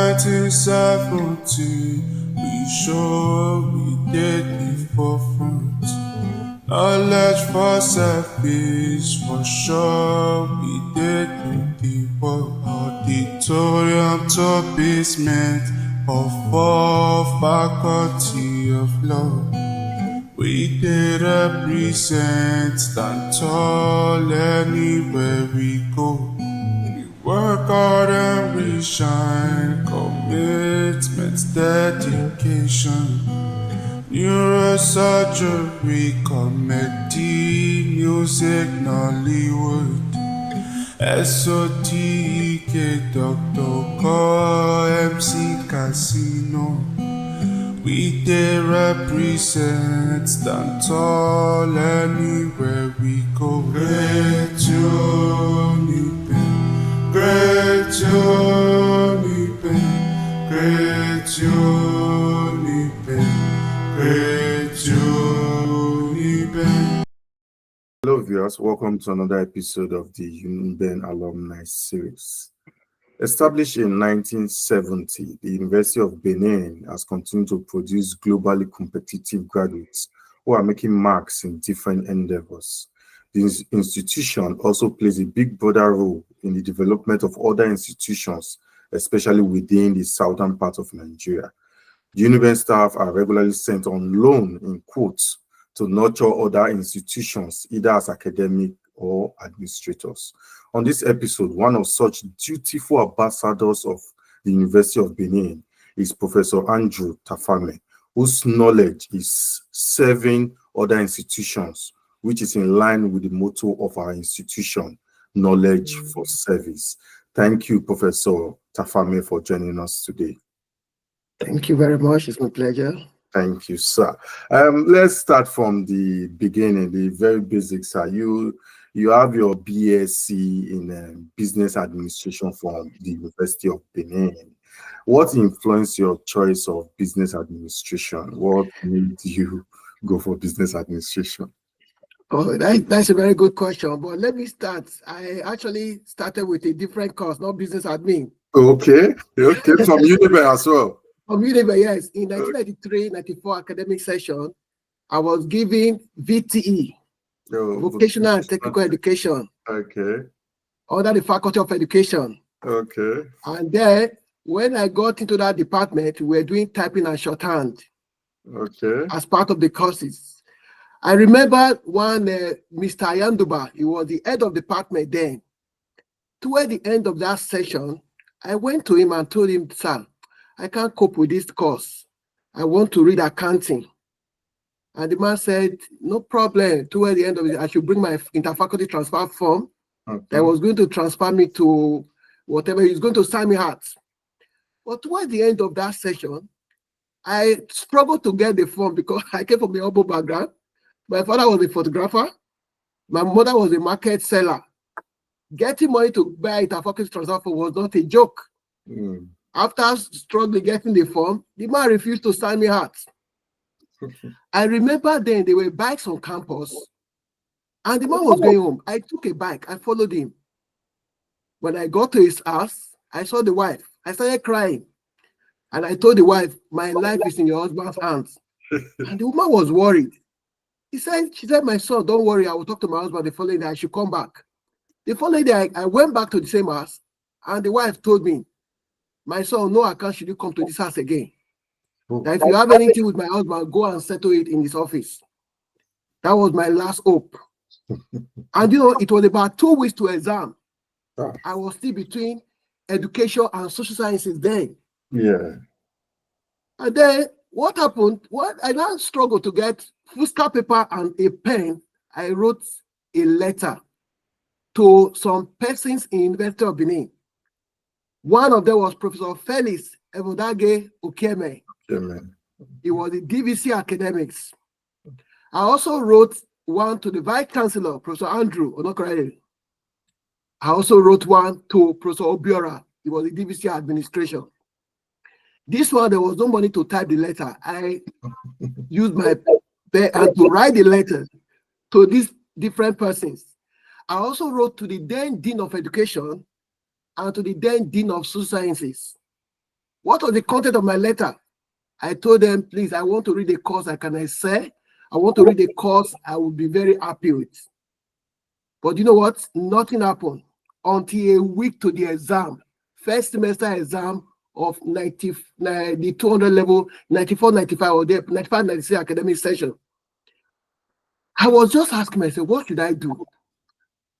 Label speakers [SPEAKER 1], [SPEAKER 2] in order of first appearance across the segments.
[SPEAKER 1] 1970, we sure we did the forefront. Knowledge for service, for sure we did the work. Auditorium to basement of our faculty of law. We did represent, stand tall anywhere we go. Work hard and we shine, commitment, dedication. Neurosurgery, comedy, music, Nollywood. SOTK, Dr. Core, MC Casino. We did represent, stand tall anywhere we go. Great Uniben, great Uniben, great Uniben, great Uniben.
[SPEAKER 2] Hello viewers, welcome to another episode of the Uniben Alumni series. Established in 1970, the University of Benin has continued to produce globally competitive graduates who are making marks in different endeavors. The institution also plays a big broader role in the development of other institutions, especially within the southern part of Nigeria. The Uniben staff are regularly sent on loan, in quotes, to nurture other institutions, either as academic or administrators. On this episode, one of such dutiful ambassadors of the University of Benin is Professor Andrew Tafamel, whose knowledge is serving other institutions, which is in line with the motto of our institution, knowledge for service. Thank you, Professor Tafamel, for joining us today.
[SPEAKER 3] Thank you very much. It's my pleasure.
[SPEAKER 2] Thank you, sir. Let's start from the beginning, the very basics, sir. You have your BSc in Business Administration from the University of Benin. What influenced your choice of business administration? What made you go for business administration?
[SPEAKER 3] Oh, that's a very good question. But let me start. I actually started with a different course, not business admin.
[SPEAKER 2] Okay, from Uniben as well.
[SPEAKER 3] From Uniben, yes. In 1993-94 academic session, I was given VTE, Vocational and Technical Education.
[SPEAKER 2] Okay.
[SPEAKER 3] Under the Faculty of Education.
[SPEAKER 2] Okay.
[SPEAKER 3] And then, when I got into that department, we were doing typing and shorthand.
[SPEAKER 2] Okay.
[SPEAKER 3] As part of the courses. I remember one Mr. Ayanduba, he was the head of the department then. Toward the end of that session, I went to him and told him, sir, I can't cope with this course. I want to read accounting. And the man said, no problem. Toward the end of it, I should bring my interfaculty transfer form.
[SPEAKER 2] Okay.
[SPEAKER 3] That was going to transfer me to whatever he's going to sign me out. But toward the end of that session, I struggled to get the form because I came from a humble background. My father was a photographer. My mother was a market seller. Getting money to buy interfaculty transfer form was not a joke. After struggling getting the form, the man refused to sign me out. I remember then there were bikes on campus, and the man was going home. I took a bike. I followed him. When I got to his house, I saw the wife. I started crying. And I told the wife, my life is in your husband's hands. And the woman was worried. She said, my son, don't worry. I will talk to my husband the following day. I should come back. The following day, I went back to the same house, and the wife told me, my son, no account should you come to this house again. That if you have anything with my husband, go and settle it in his office. That was my last hope. And it was about 2 weeks to exam. I was still between education and social sciences then.
[SPEAKER 2] Yeah.
[SPEAKER 3] And then what happened? I now struggled to get foolscap paper and a pen. I wrote a letter to some persons in University of Benin. One of them was Professor Felix Evodage Okeme. He was the DVC Academics. I also wrote one to the Vice Chancellor, Professor Andrew Tafamel. I also wrote one to Professor Obiora. He was the DVC Administration. This one, there was no money to type the letter. I used my pen to write the letter to these different persons. I also wrote to the then Dean of Education and to the then Dean of Social Sciences. What was the content of my letter? I told them, please, I want to read a course I can excel. I want to read a course I will be very happy with. But you know what? Nothing happened until a week to the exam, first semester exam of the 200 level, 94, 95, or the 95, 96 academic session. I was just asking myself, what should I do?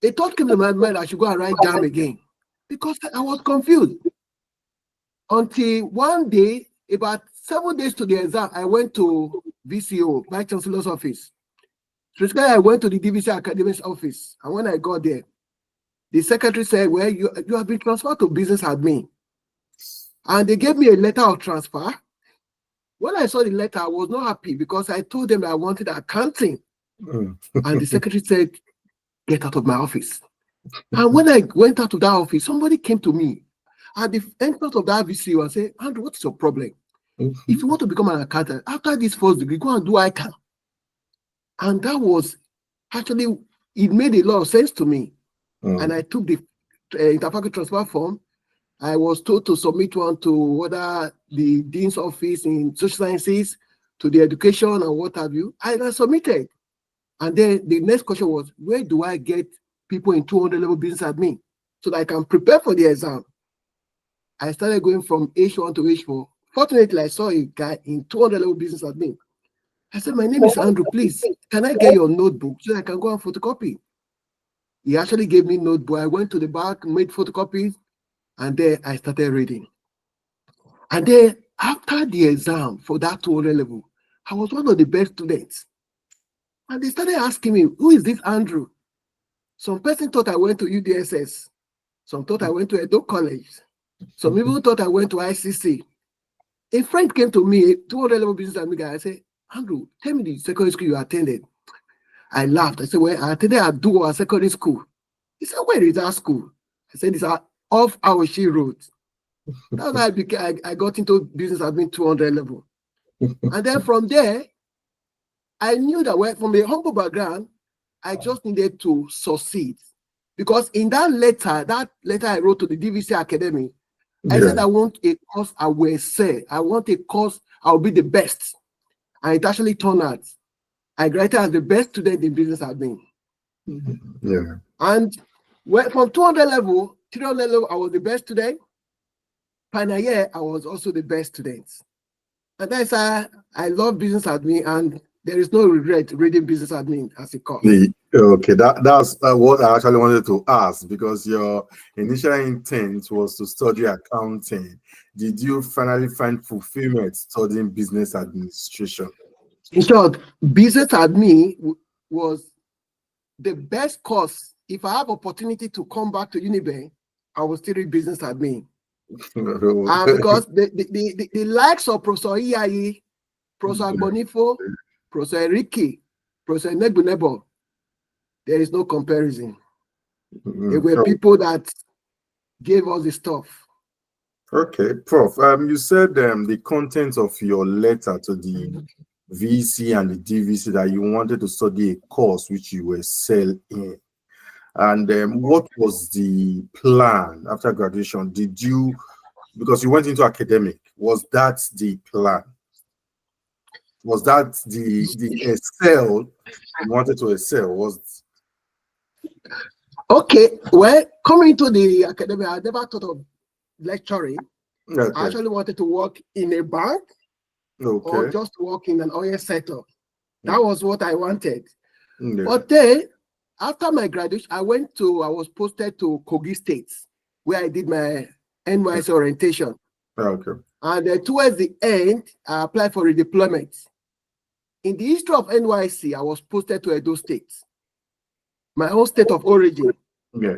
[SPEAKER 3] A thought came to my mind, I should go and write down again because I was confused. Until one day, about 7 days to the exam, I went to VCO, Vice Chancellor's office. Specifically, I went to the DVC Academic's office. And when I got there, the secretary said, well, you have been transferred to business admin. And they gave me a letter of transfer. When I saw the letter, I was not happy because I told them I wanted accounting. And the secretary said, get out of my office. And when I went out of that office, somebody came to me at the entrance of that VCO and said, Andrew, what's your problem? If you want to become an accountant, after this first degree, go and do ICANN. And that was actually, it made a lot of sense to me. And I took the interfaculty transfer form. I was told to submit one to whether the dean's office in social sciences, to the education and what have you. I submitted. And then the next question was, where do I get people in 200 level business admin so that I can prepare for the exam? I started going from H1 to H4. Fortunately, I saw a guy in 200 level business admin. I said, my name is Andrew, please, can I get your notebook so I can go and photocopy? He actually gave me notebook. I went to the back, made photocopies, and then I started reading. And then after the exam for that 200 level, I was one of the best students. And they started asking me, who is this Andrew? Some person thought I went to UDSS. Some thought I went to Edo College. Some people thought I went to ICC. A friend came to me, 200 level business admin guy. I said, Andrew, tell me the secondary school you attended. I laughed. I said, well, I attended at Duo Secondary School. He said, where is that school? I said, it's off Aoshi Road. That's how I got into business admin 200 level. And then from there, I knew that from a humble background, I just needed to succeed. Because in that letter I wrote to the DVC Academy, I said I want a course I will excel. I want a course I will be the best. And it actually turned out. I graduated as the best student in business admin.
[SPEAKER 2] Yeah.
[SPEAKER 3] And from 200 level, 300 level, I was the best student. Final year, I was also the best student. And that's I love business admin, and there is no regret reading business admin as a course.
[SPEAKER 2] Okay, that's what I actually wanted to ask, because your initial intent was to study accounting. Did you finally find fulfillment studying business administration?
[SPEAKER 3] In short, business admin was the best course. If I have opportunity to come back to Uniben, I will still read business admin. Because the likes of Professor Iyayi, Professor Bonifo, Professor Enrique, Professor Nebunebo, there is no comparison. They were people that gave us the stuff.
[SPEAKER 2] Okay, Prof. You said the content of your letter to the VC and the DVC that you wanted to study a course which you were excel in. And what was the plan after graduation? Did you, because you went into academic, was that the plan? Was that the excel you wanted to excel?
[SPEAKER 3] Okay, well, coming to the academy, I never thought of lecturing.
[SPEAKER 2] Okay.
[SPEAKER 3] I actually wanted to work in a bank or just work in an oil sector. That was what I wanted.
[SPEAKER 2] Yeah.
[SPEAKER 3] But then, after my graduation, I was posted to Kogi State, where I did my NYC orientation.
[SPEAKER 2] Okay.
[SPEAKER 3] And towards the end, I applied for redeployment. In the history of NYC, I was posted to Edo State, my own state of origin.
[SPEAKER 2] Yeah.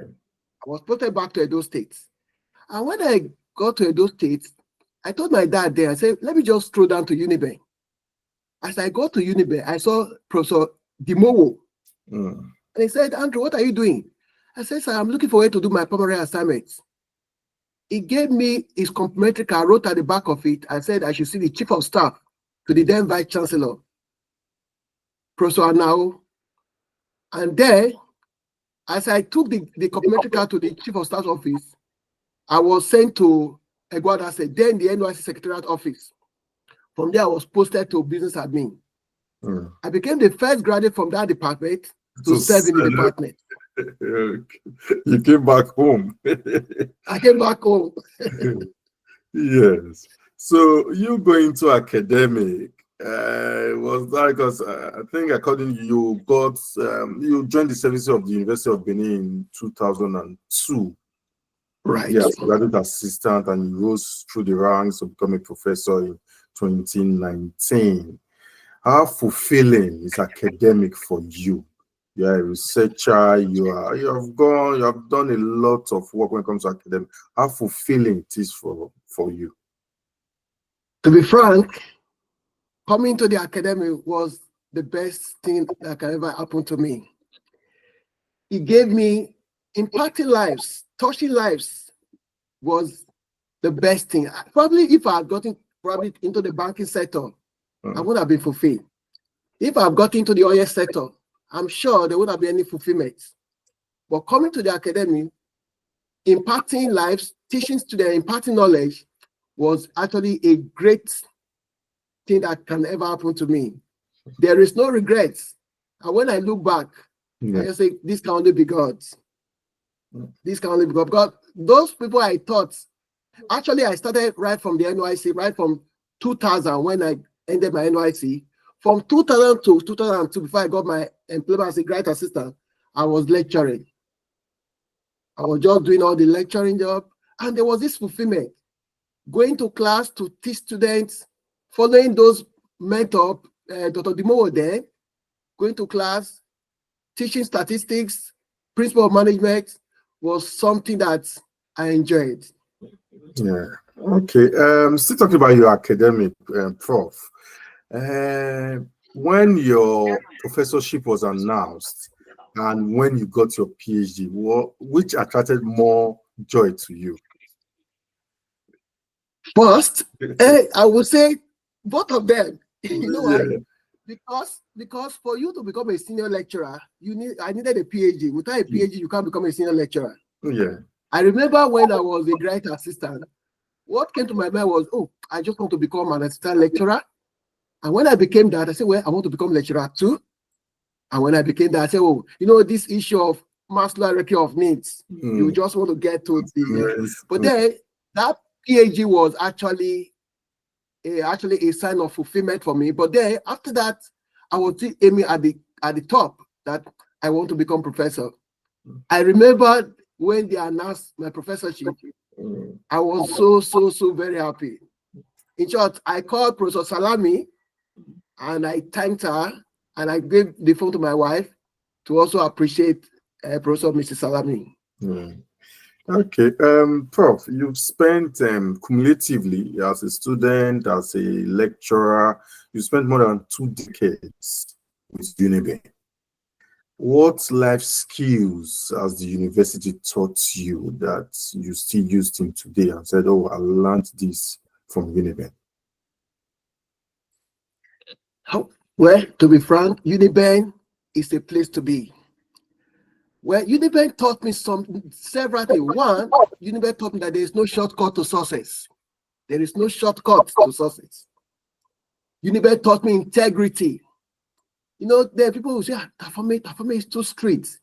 [SPEAKER 3] I was posted back to Edo State. And when I got to Edo State, I told my dad there, I said, let me just stroll down to Uniben. As I got to Uniben, I saw Professor Dimowo. And he said, Andrew, what are you doing? I said, sir, I'm looking for a way to do my primary assignments. He gave me his complimentary card, wrote at the back of it, and said I should see the chief of staff to the then vice chancellor, Professor Andrew. And then, as I took the complimentary card to the chief of staff's office, I was sent to Eguada said, then the NYC Secretariat Office. From there, I was posted to business admin. I became the first graduate from that department to serve in the department.
[SPEAKER 2] You came back home.
[SPEAKER 3] I came back home.
[SPEAKER 2] Yes. So you going to academic, was that because I think according to you got you joined the services of the University of Benin in 2002.
[SPEAKER 3] Right.
[SPEAKER 2] Yes, graduate assistant, and you rose through the ranks to become a professor in 2019. How fulfilling is academic for you? You're a researcher, you have done a lot of work when it comes to academic. How fulfilling it is for you?
[SPEAKER 3] To be frank, coming to the academy was the best thing that can ever happen to me. It gave me impacting lives, touching lives was the best thing. Probably if I had gotten into the banking sector, I would have been fulfilled. If I've got into the oil sector, I'm sure there wouldn't be any fulfillment. But coming to the academy, impacting lives, teaching students, imparting knowledge was actually a great thing that can ever happen to me. There is no regrets. And when I look back, I just say, this can only be God. This can only be God. Because those people I thought, actually I started right from the NYC, right from 2000 when I ended my NYC. From 2000 to 2002, before I got my employment as a graduate assistant, I was lecturing. I was just doing all the lecturing job. And there was this fulfillment. Going to class to teach students, following those mentors, Dr. Dimo was there, going to class, teaching statistics, principle of management was something that I enjoyed.
[SPEAKER 2] Yeah. Okay. Still talking about your academic, Prof. When your professorship was announced and when you got your PhD, which attracted more joy to you?
[SPEAKER 3] First, I would say both of them. You know why? Because for you to become a senior lecturer, I needed a PhD. Without a PhD, you can't become a senior lecturer.
[SPEAKER 2] Yeah.
[SPEAKER 3] I remember when I was a graduate assistant, what came to my mind was, oh, I just want to become an assistant lecturer. And when I became that, I said, well, I want to become lecturer too. And when I became that, I said, oh, you know, this issue of Maslow's hierarchy of needs, you just want to get to the. But then that PhD was actually a sign of fulfillment for me. But then after that, I was still aiming at the top that I want to become professor. I remember when they announced my professorship, I was so very happy. In short, I called Professor Salami and I thanked her and I gave the phone to my wife to also appreciate Professor Mrs. Salami.
[SPEAKER 2] Okay, Prof, you've spent cumulatively as a student, as a lecturer, you spent more than 2 decades with Uniben. What life skills has the university taught you that you still use till today and said, oh, I learned this from Uniben?
[SPEAKER 3] Well, to be frank, Uniben is a place to be. Well, Uniben taught me several things. One, Uniben taught me that there is no shortcut to success. There is no shortcut to success. Uniben taught me integrity. You know, there are people who say, Tafamel is too strict.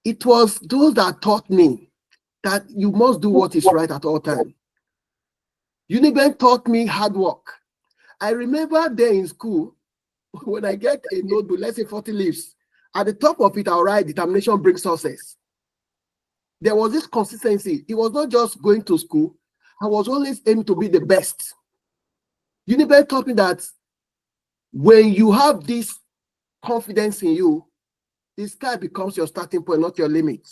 [SPEAKER 3] It was those that taught me that you must do what is right at all times. Uniben taught me hard work. I remember there in school, when I get a notebook, let's say 40 leaves, at the top of it, I'll write determination brings success. There was this consistency. It was not just going to school. I was always aiming to be the best. Uniben taught me that when you have this confidence in you, the sky becomes your starting point, not your limit.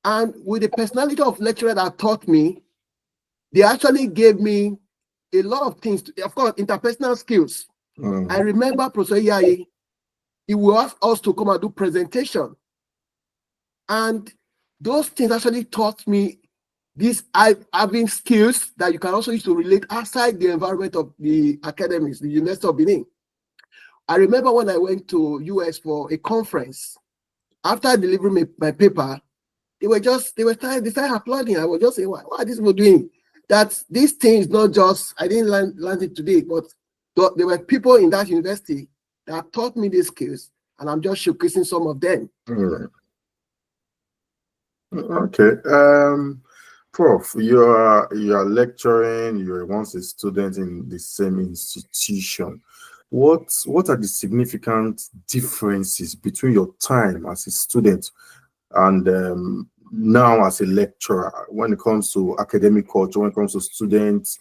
[SPEAKER 3] And with the personality of lecturer that taught me, they actually gave me a lot of things, of course, interpersonal skills. I remember Professor Yayi, he will ask us to come and do presentation. And those things actually taught me having skills that you can also use to relate outside the environment of the academies, the University of Benin. I remember when I went to US for a conference, after delivering my paper, they started applauding. I was just saying, what are these people doing? that this thing is not just, I didn't learn it today, but there were people in that university that taught me these skills, and I'm just showcasing some of them.
[SPEAKER 2] Right. Okay. Prof, you are lecturing, you were once a student in the same institution. What are the significant differences between your time as a student and now as a lecturer when it comes to academic culture, when it comes to students,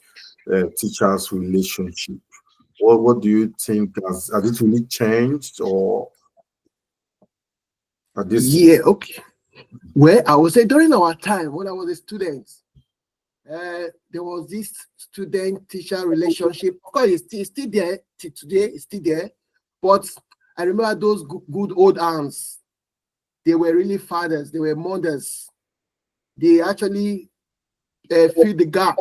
[SPEAKER 2] teachers relationship? What do you think, has it really changed, or at this?
[SPEAKER 3] Yeah, okay. Well, I would say during our time when I was a student, there was this student-teacher relationship. Of course, it's still there today. It's still there, but I remember those good old aunts. They were really fathers. They were mothers. They actually fill the gap,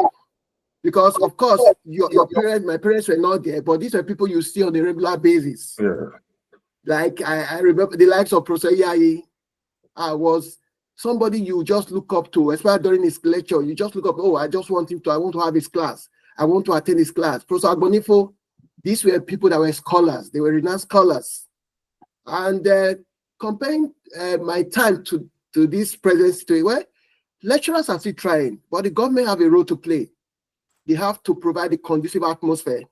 [SPEAKER 3] because of course your parents, my parents were not there, but these were people you see on a regular basis.
[SPEAKER 2] Yeah.
[SPEAKER 3] Like I remember the likes of Professor Yayi. Was somebody you just look up to, especially during his lecture. You just look up, oh, I want to have his class. I want to attend his class. Professor Agbonifo, these were people that were scholars. They were renowned scholars. And comparing my time to this present situation, well, lecturers are still trying, but the government have a role to play. They have to provide a conducive atmosphere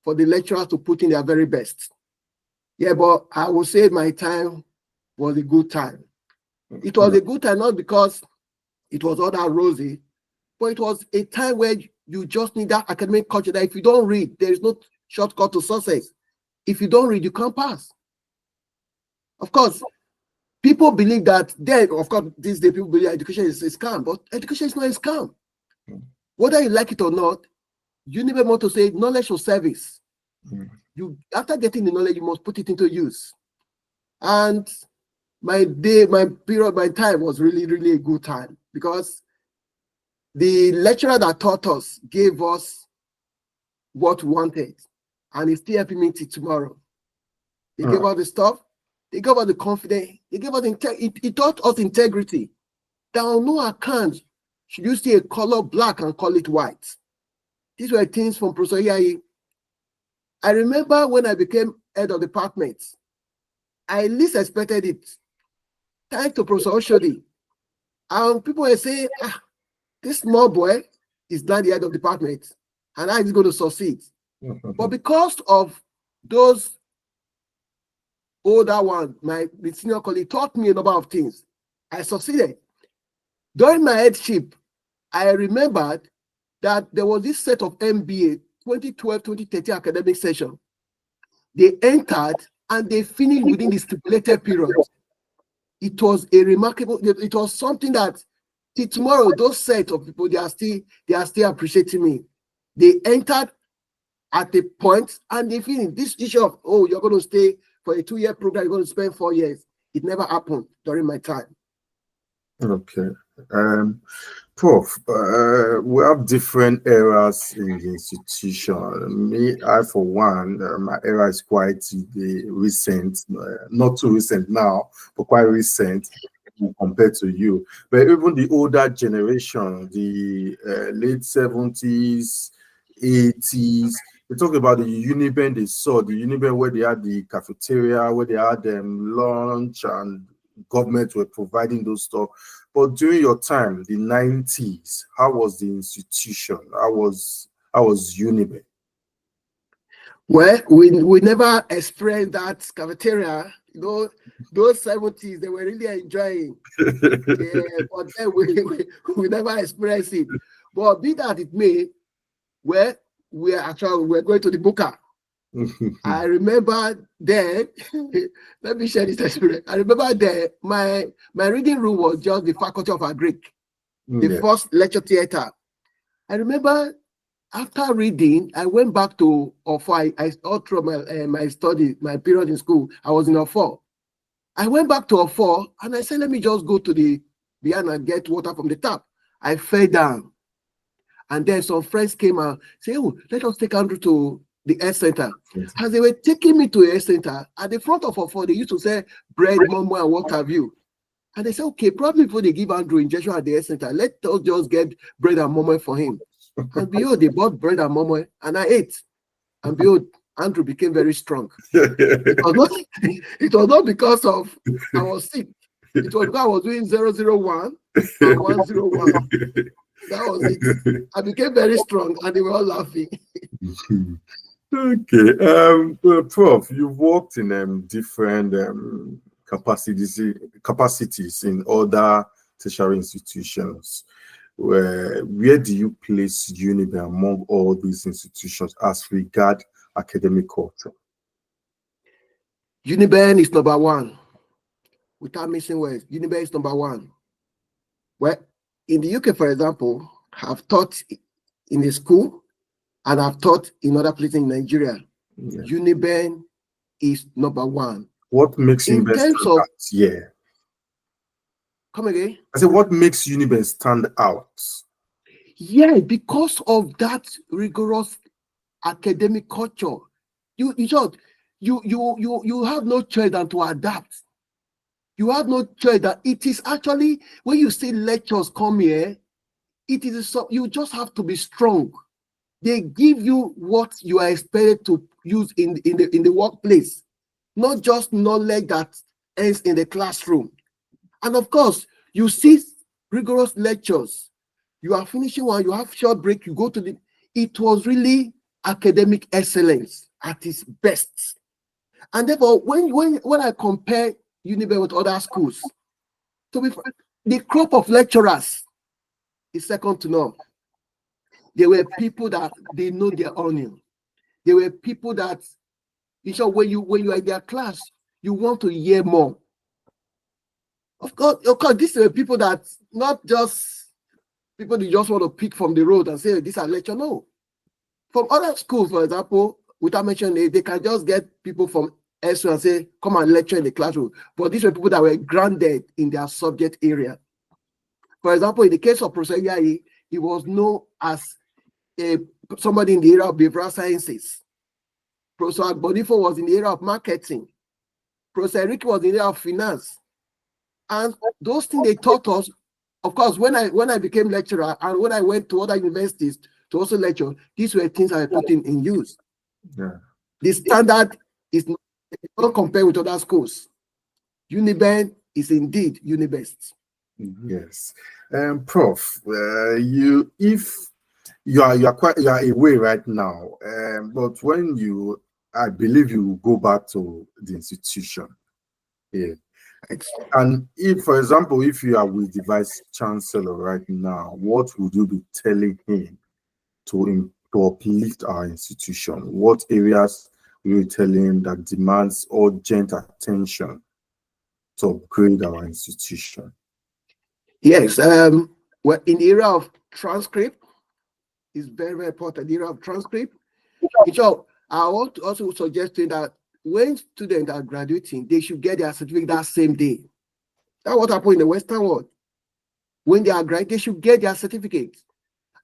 [SPEAKER 3] for the lecturers to put in their very best. Yeah, but I would say my time was a good time. It was a good time, not because it was all that rosy, but it was a time where you just need that academic culture that if you don't read, there is no shortcut to success. If you don't read, you can't pass. Of course, people believe that then, of course, these days people believe education is a scam, but education is not a scam. Whether you like it or not, Uniben want to say knowledge or service. You, after getting the knowledge, you must put it into use. And my time was really, really a good time, because the lecturer that taught us gave us what we wanted, and it's still helping me till tomorrow. They gave us the stuff, they gave us the confidence, they gave us it taught us integrity. There on no account should you see a color black and call it white. These were things from Professor Yayi. I remember when I became head of department, I least expected it. Thanks to Professor Oshodi. And people were saying, this small boy is not the head of department, and how is he going to succeed? But because of those older ones, the senior colleague taught me a number of things, I succeeded. During my headship, I remembered that there was this set of MBA 2012-2013 academic session. They entered and they finished within the stipulated period. It was a remarkable, it was something that till tomorrow, those set of people, they are still appreciating me. They entered at a point and they finished. This issue of, oh, you're going to stay for a 2-year program, you're going to spend 4 years. It never happened during my time.
[SPEAKER 2] Okay. Prof, we have different eras in the institution. Me, I for one, my era is quite recent, not too recent now, but quite recent compared to you. But even the older generation, the late 70s, 80s, we talk about the Uniben, they saw the Uniben where they had the cafeteria, where they had lunch, and government were providing those stuff. But during your time, the 90s, how was the institution? How was Uniben?
[SPEAKER 3] Well, we never experienced that cafeteria. You know, those 70s, they were really enjoying. But then we never experienced it. But be that it may, well, we're going to the Booker. I remember then, let me share this experience. I remember then, my reading room was just the Faculty of Agric, the first lecture theater. I remember after reading, I went back to Ofo. I all through my study, my period in school, I was in Ofo. I went back to Ofo and I said, let me just go to the behind and get water from the tap. I fell down. And then some friends came and said, oh, let us take Andrew to the health center. Yes. As they were taking me to a health center, at the front of Ofo, they used to say bread, momo, and what have you. And they said, okay, probably before they give Andrew injection at the health center, let us just get bread and momo for him. And behold, they bought bread and momo, and I ate. And behold, Andrew became very strong. It was not because of I was sick. It was because I was doing 001 and 101. That was it. I became very strong, and they were all laughing.
[SPEAKER 2] Okay. Prof, you've worked in different capacities in other tertiary institutions. Where do you place Uniben among all these institutions as regard academic culture?
[SPEAKER 3] Uniben is number one. Without missing words, Uniben is number one. Well, in the UK, for example, I've taught in a school and I've taught in other places in Nigeria. Yeah. Uniben is number one.
[SPEAKER 2] What makes Uniben stand out? Yeah.
[SPEAKER 3] Come again?
[SPEAKER 2] I said, what makes Uniben stand out?
[SPEAKER 3] Yeah, because of that rigorous academic culture. You have no choice than to adapt. You have no choice that it is actually when you see lectures come here, it is so you just have to be strong. They give you what you are expected to use in the workplace, not just knowledge that ends in the classroom. And of course, you see rigorous lectures. You are finishing one, you have short break, you go to the. It was really academic excellence at its best. And therefore, when I compare Uniben with other schools, to be frank, the crop of lecturers is second to none. There were people that they know their onion. There were people that, when you are in their class, you want to hear more. Of course, these are people that not just people you just want to pick from the road and say, these are lecture. No. From other schools, for example, without mentioning, they can just get people from elsewhere and say, come and lecture in the classroom. But these were people that were grounded in their subject area. For example, in the case of Professor Yayi, he was known as somebody in the area of behavioral sciences. Professor Agbonifo was in the area of marketing. Professor Enrique was in the area of finance. And those things they taught us, of course, when I became lecturer and when I went to other universities to also lecture, these were things I put in use.
[SPEAKER 2] Yeah.
[SPEAKER 3] The standard is not compared with other schools. Uniben is indeed Unibest.
[SPEAKER 2] Yes. Prof, if you are away right now, but when I believe you will go back to the institution. Yeah. And if, for example, if you are with the Vice Chancellor right now, what would you be telling him to uplift our institution? What areas will you tell him that demands urgent attention to upgrade our institution?
[SPEAKER 3] Yes, well, in the area of transcript, is very, very important. The area of transcript. So I want to also suggest that when students are graduating, they should get their certificate that same day. That's what happened in the Western world. When they are graduating, they should get their certificate.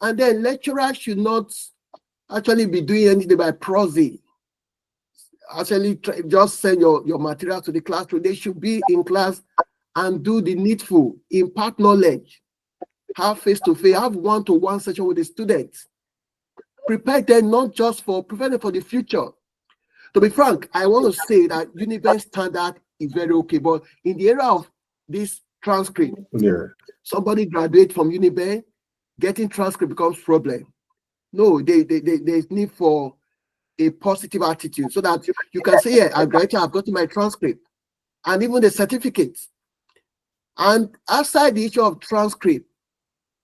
[SPEAKER 3] And then lecturers should not actually be doing anything by proxy. Actually, just send your material to the classroom. They should be in class and do the needful, impart knowledge, have face-to-face, have one-to-one session with the students. Prepare them not just prepare them for the future. To be frank, I want to say that Uniben standard is very okay, but in the area of this transcript, somebody graduate from Uniben, getting transcript becomes problem. No, there's need for a positive attitude so that you can say, yeah, I graduated, I've gotten my transcript, and even the certificates. And outside the issue of transcript,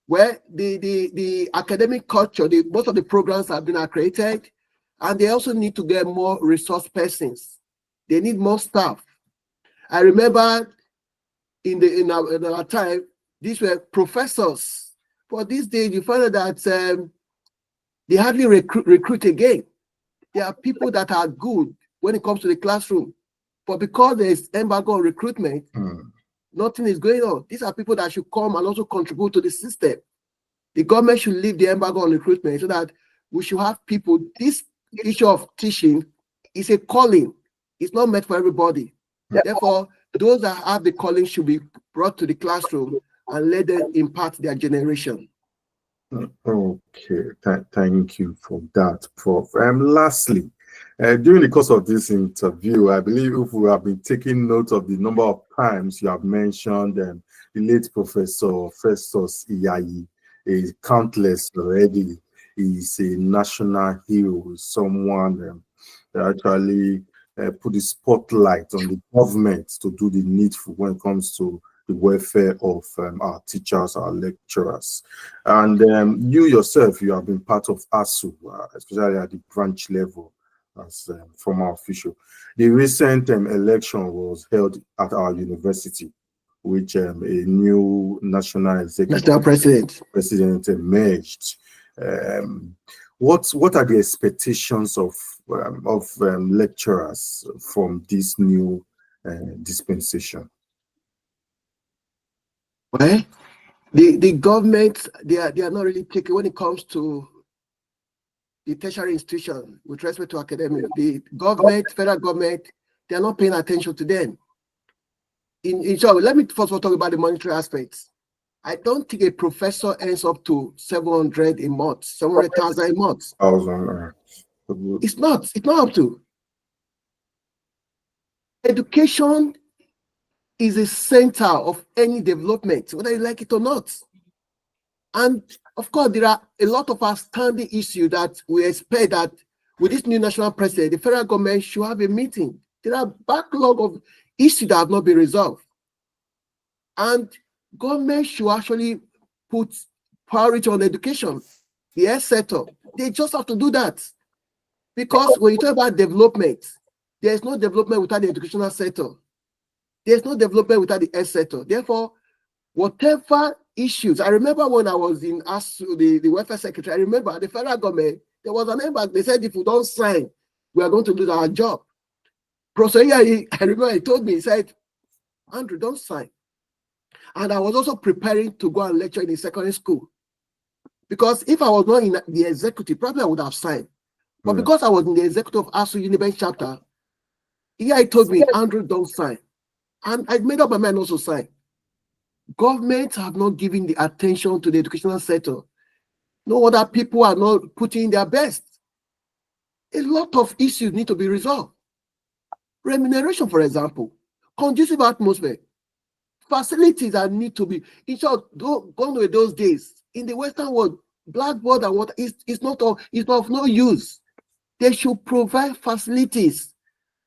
[SPEAKER 3] where the academic culture, most of the programs have been accredited, and they also need to get more resource persons. They need more staff. I remember in our time, these were professors. But these days, you find out that they hardly recruit again. There are people that are good when it comes to the classroom, but because there is embargo on recruitment, nothing is going on. These are people that should come and also contribute to the system. The government should leave the embargo on recruitment so that we should have people. This issue of teaching is a calling. It's not meant for everybody. Therefore, those that have the calling should be brought to the classroom and let them impart their generation.
[SPEAKER 2] Okay, thank you for that, Prof. Lastly, during the course of this interview, I believe if we have been taking note of the number of times you have mentioned the late Professor Festus Iyayi, is countless already. He's a national hero, someone that actually put the spotlight on the government to do the needful when it comes to the welfare of our teachers, our lecturers. And you yourself, you have been part of ASU, especially at the branch level as former official. The recent election was held at our university, which a new national executive
[SPEAKER 3] National
[SPEAKER 2] president emerged. Um, what are the expectations of lecturers from this new dispensation?
[SPEAKER 3] Well, the government, they are not really taking when it comes to the tertiary institution with respect to academia. The government, federal government, they are not paying attention to them. In short, let me first of all talk about the monetary aspects. I don't think a professor earns up to 700 a month, 700,000 a month. It's not up to. Education is a center of any development, whether you like it or not. And of course, there are a lot of outstanding issues that we expect that with this new national president, the federal government should have a meeting. There are backlog of issues that have not been resolved. And government should actually put priority on education, the health sector. They just have to do that. Because when you talk about development, there's no development without the educational sector. There's no development without the health sector. Therefore, whatever issues, I remember when I was in ASU, the welfare secretary, I remember the federal government, there was an embargo. They said, if we don't sign, we are going to lose our job. Professor, I remember he told me, he said, Andrew, don't sign. And I was also preparing to go and lecture in a secondary school. Because if I was not in the executive, probably I would have signed. But because I was in the executive of ASU Uniben chapter, he told me, Andrew, don't sign. And I made up my mind also sign. Governments have not given the attention to the educational sector. No other people are not putting their best. A lot of issues need to be resolved. Remuneration, for example, conducive atmosphere, facilities that need to be, in short, gone with those days. In the Western world, blackboard and water is not of no use. They should provide facilities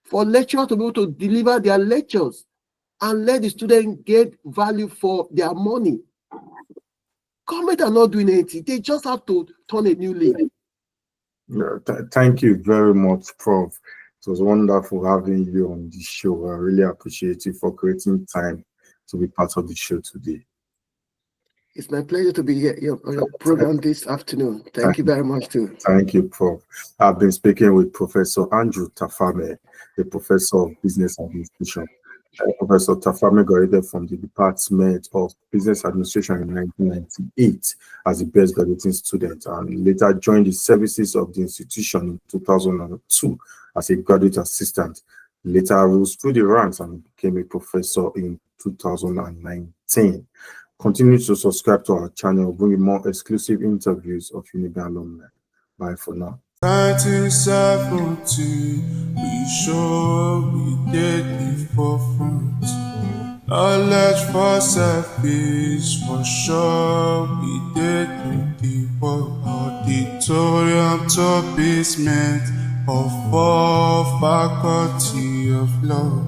[SPEAKER 3] for lecturers to be able to deliver their lectures and let the students get value for their money. Government are not doing anything. They just have to turn a new leaf.
[SPEAKER 2] Thank you very much, Prof. It was wonderful having you on the show. I really appreciate you for creating time to be part of the show today.
[SPEAKER 3] It's my pleasure to be here on your program this afternoon. Thank you very much, too.
[SPEAKER 2] Thank you, Prof. I've been speaking with Professor Andrew Tafamel, the Professor of Business Administration. Professor Tafamel graduated from the Department of Business Administration in 1998 as a best graduating student and later joined the services of the institution in 2002 as a graduate assistant. Later rose through the ranks and became a professor in 2019. Continue to subscribe to our channel, bringing more exclusive interviews of Uniben alumni. Bye for now.
[SPEAKER 1] 1970, we sure we did the forefront. Knowledge for selfish, for sure we did the work. Auditorium to basement of all faculty of law.